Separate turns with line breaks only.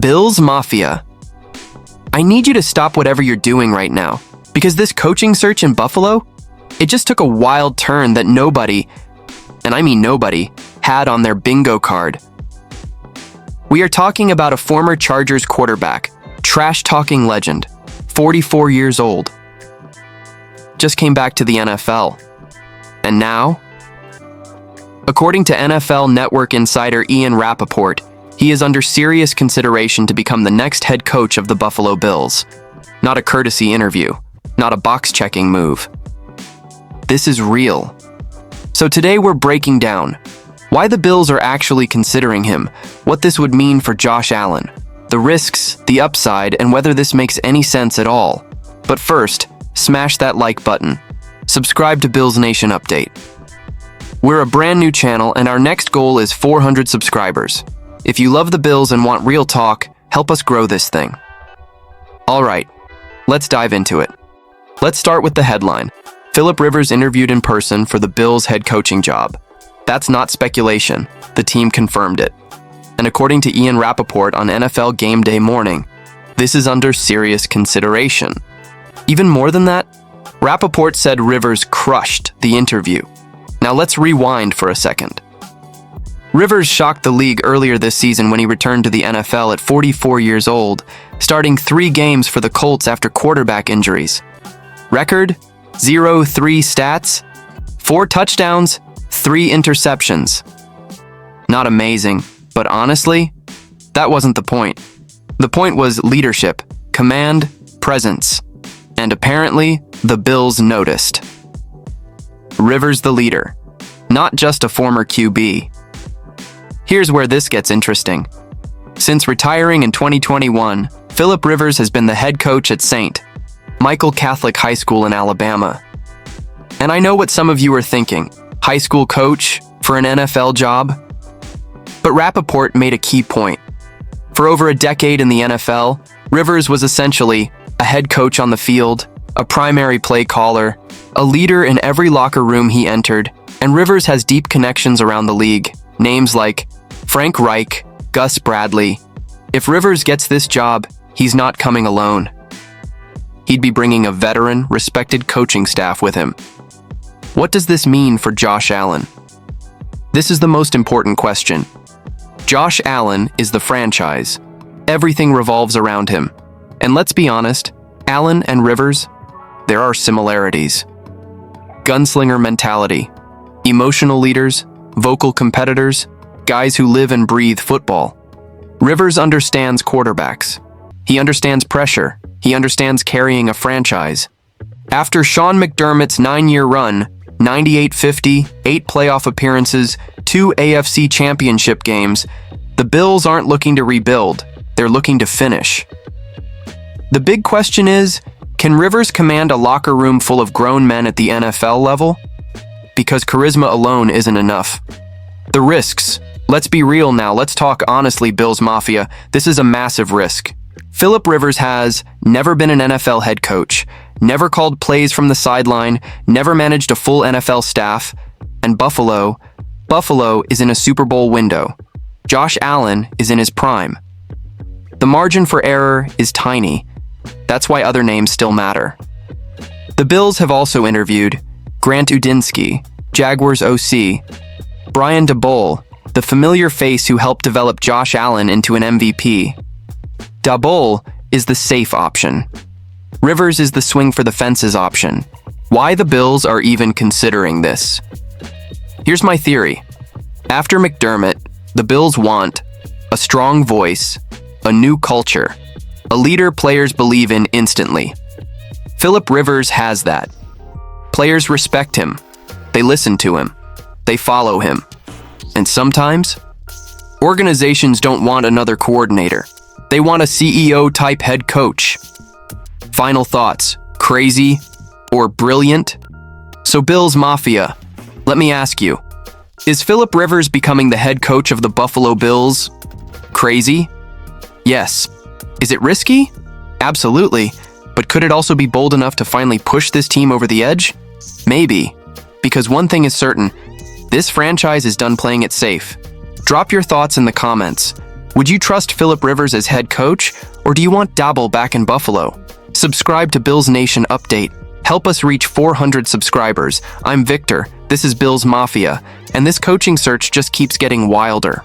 Bills Mafia. I need you to stop whatever you're doing right now, because this coaching search in Buffalo, it just took a wild turn that nobody, and I mean nobody, had on their bingo card. We are talking about a former Chargers quarterback, trash-talking legend, 44 years old. Just came back to the NFL. And now? According to NFL Network insider Ian Rappaport, he is under serious consideration to become the next head coach of the Buffalo Bills. Not a courtesy interview, not a box-checking move. This is real. So today we're breaking down why the Bills are actually considering him, what this would mean for Josh Allen, the risks, the upside, and whether this makes any sense at all. But first, smash that like button. Subscribe to Bills Nation Update. We're a brand new channel and our next goal is 400 subscribers. If you love the Bills and want real talk, help us grow this thing. Alright, let's dive into it. Let's start with the headline. Philip Rivers interviewed in person for the Bills head coaching job. That's not speculation. The team confirmed it. And according to Ian Rappaport on NFL Game Day morning, this is under serious consideration. Even more than that, Rappaport said Rivers crushed the interview. Now let's rewind for a second. Rivers shocked the league earlier this season when he returned to the NFL at 44 years old, starting 3 games for the Colts after quarterback injuries. Record? 0-3 stats, 4 touchdowns, 3 interceptions. Not amazing, but honestly, that wasn't the point. The point was leadership, command, presence. And apparently, the Bills noticed. Rivers the leader, not just a former QB. Here's where this gets interesting. Since retiring in 2021, Philip Rivers has been the head coach at St. Michael Catholic High School in Alabama. And I know what some of you are thinking, high school coach for an NFL job? But Rappaport made a key point. For over a decade in the NFL, Rivers was essentially a head coach on the field, a primary play caller, a leader in every locker room he entered, and Rivers has deep connections around the league. Names like Frank Reich, Gus Bradley. If Rivers gets this job, he's not coming alone. He'd be bringing a veteran, respected coaching staff with him. What does this mean for Josh Allen? This is the most important question. Josh Allen is the franchise. Everything revolves around him. And let's be honest, Allen and Rivers, there are similarities. Gunslinger mentality, emotional leaders, vocal competitors, guys who live and breathe football. Rivers understands quarterbacks. He understands pressure. He understands carrying a franchise. After Sean McDermott's 9-year run, 98-50, 8 playoff appearances, 2 AFC championship games, the Bills aren't looking to rebuild. They're looking to finish. The big question is, can Rivers command a locker room full of grown men at the NFL level? Because charisma alone isn't enough. The risks. Let's be real now. Let's talk honestly, Bills Mafia. This is a massive risk. Philip Rivers has never been an NFL head coach, never called plays from the sideline, never managed a full NFL staff, and Buffalo is in a Super Bowl window. Josh Allen is in his prime. The margin for error is tiny. That's why other names still matter. The Bills have also interviewed Grant Udinsky, Jaguars OC, Brian Daboll, the familiar face who helped develop Josh Allen into an MVP. Daboll is the safe option. Rivers is the swing for the fences option. Why the Bills are even considering this? Here's my theory. After McDermott, the Bills want a strong voice, a new culture, a leader players believe in instantly. Philip Rivers has that. Players respect him. They listen to him. They follow him. And sometimes, organizations don't want another coordinator. They want a CEO-type head coach. Final thoughts, crazy or brilliant? So Bills Mafia, let me ask you, is Philip Rivers becoming the head coach of the Buffalo Bills crazy? Yes. Is it risky? Absolutely. But could it also be bold enough to finally push this team over the edge? Maybe. Because one thing is certain, this franchise is done playing it safe. Drop your thoughts in the comments. Would you trust Philip Rivers as head coach, or do you want Dabble back in Buffalo? Subscribe to Bills Nation Update. Help us reach 400 subscribers. I'm Victor, this is Bills Mafia, and this coaching search just keeps getting wilder.